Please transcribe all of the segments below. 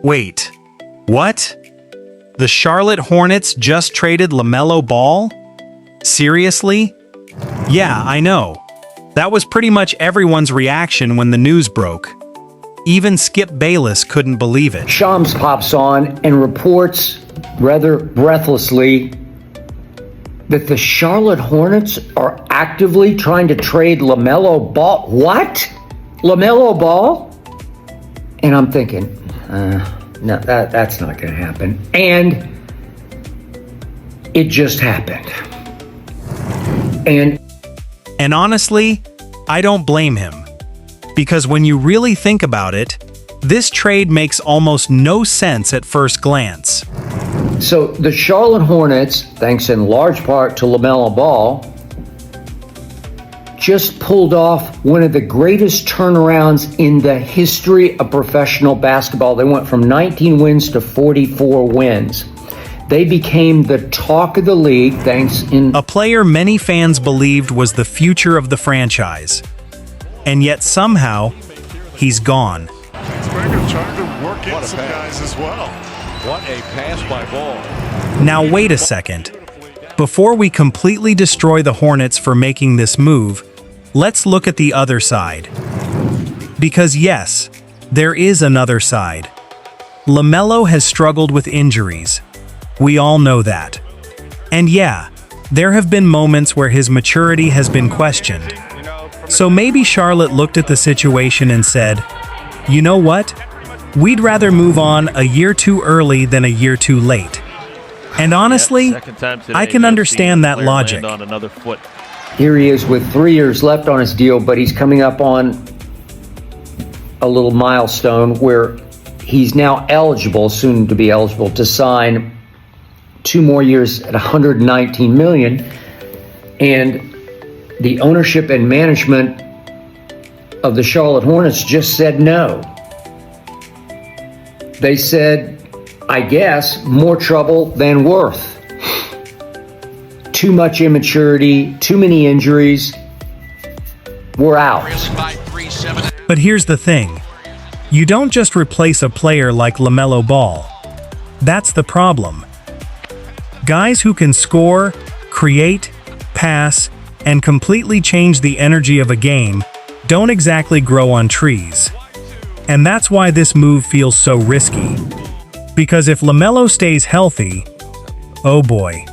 Wait, what? The Charlotte Hornets just traded LaMelo Ball? Seriously? Yeah, I know. That was pretty much everyone's reaction when the news broke. Even Skip Bayless couldn't believe it. Shams pops on and reports, rather breathlessly, that the Charlotte Hornets are actively trying to trade LaMelo Ball. What? LaMelo Ball? And I'm thinking, no, that's not going to happen. And it just happened. And honestly, I don't blame him. Because when you really think about it, this trade makes almost no sense at first glance. So the Charlotte Hornets, thanks in large part to LaMelo Ball, just pulled off one of the greatest turnarounds in the history of professional basketball. They went from 19 wins to 44 wins. They became the talk of the league a player many fans believed was the future of the franchise. And yet somehow, he's gone. Trying to work in some guys as well. What a pass by Ball. Now wait a second. Before we completely destroy the Hornets for making this move, let's look at the other side. Because yes, there is another side. LaMelo has struggled with injuries. We all know that. And yeah, there have been moments where his maturity has been questioned. So maybe Charlotte looked at the situation and said, you know what? We'd rather move on a year too early than a year too late. And honestly, I can understand that logic. Here he is with 3 years left on his deal, but he's coming up on a little milestone where he's now eligible, soon to be eligible, to sign 2 more years at $119 million. And the ownership and management of the Charlotte Hornets just said no. They said, I guess, more trouble than worth. Too much immaturity, too many injuries. We're out. But here's the thing. You don't just replace a player like LaMelo Ball. That's the problem. Guys who can score, create, pass, and completely change the energy of a game don't exactly grow on trees. And that's why this move feels so risky. Because if LaMelo stays healthy, oh boy,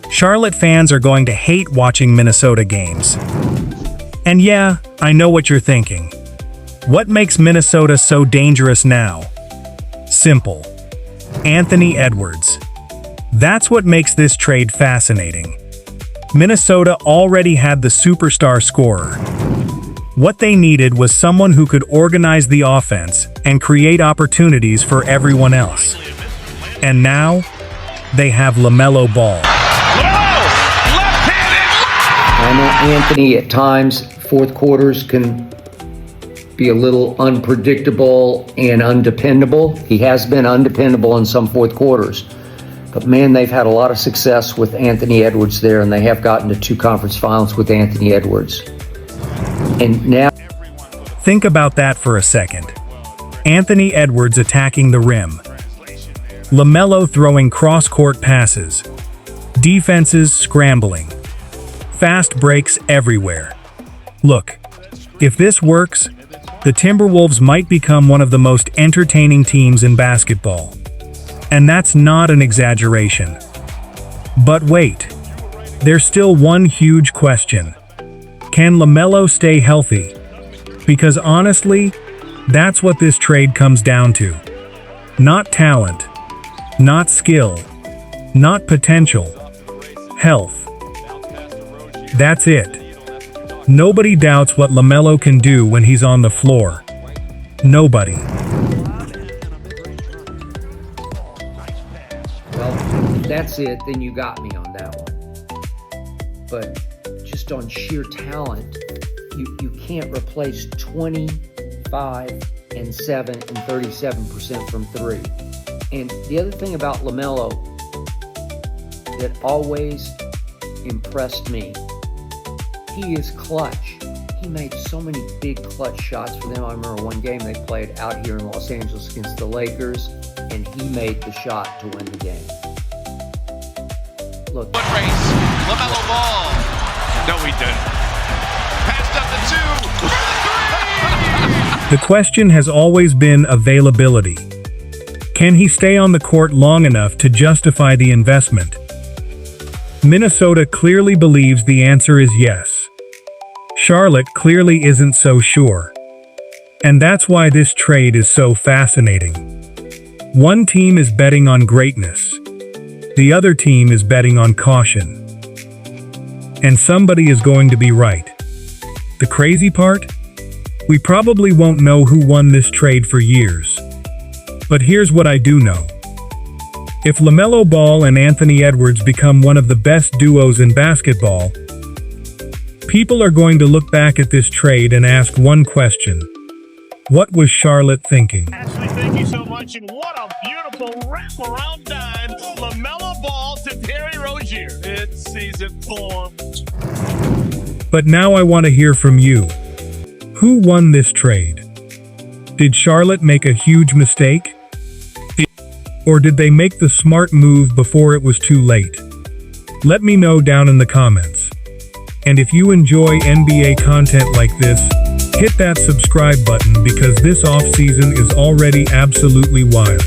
Charlotte fans are going to hate watching Minnesota games. And yeah, I know what you're thinking. What makes Minnesota so dangerous now? Simple. Anthony Edwards. That's what makes this trade fascinating. Minnesota already had the superstar scorer. What they needed was someone who could organize the offense and create opportunities for everyone else. And now, they have LaMelo Ball. I know Anthony at times, fourth quarters can be a little unpredictable and undependable. He has been undependable in some fourth quarters. But man, they've had a lot of success with Anthony Edwards there, and they have gotten to 2 conference finals with Anthony Edwards. And now, think about that for a second. Anthony Edwards attacking the rim. LaMelo throwing cross-court passes. Defenses scrambling. Fast breaks everywhere. Look, if this works, the Timberwolves might become one of the most entertaining teams in basketball. And that's not an exaggeration. But wait, there's still one huge question. Can LaMelo stay healthy? Because honestly, that's what this trade comes down to. Not talent, not skill, not potential, health. That's it. Nobody doubts what LaMelo can do when he's on the floor. Nobody. well, if that's it, then you got me on that one. But just on sheer talent, you can't replace 25 and 7 and 37% from 3. And the other thing about LaMelo that always impressed me, he is clutch. He made so many big clutch shots for them. I remember one game they played out here in Los Angeles against the Lakers. and he made the shot to win the game. Look. Foot race. LaMelo Ball. No, he didn't. Passed up the 2 for the 3. The question has always been availability. Can he stay on the court long enough to justify the investment? Minnesota clearly believes the answer is yes. Charlotte clearly isn't so sure. And that's why this trade is so fascinating. One team is betting on greatness. The other team is betting on caution. And somebody is going to be right. The crazy part? We probably won't know who won this trade for years. But here's what I do know. If LaMelo Ball and Anthony Edwards become one of the best duos in basketball, people are going to look back at this trade and ask one question. What was Charlotte thinking? Ashley, thank you so much, and what a beautiful wraparound dime. LaMelo Ball to Terry Rozier. It's season 4. But now I want to hear from you. Who won this trade? Did Charlotte make a huge mistake? Or did they make the smart move before it was too late? Let me know down in the comments. And if you enjoy NBA content like this, hit that subscribe button because this offseason is already absolutely wild.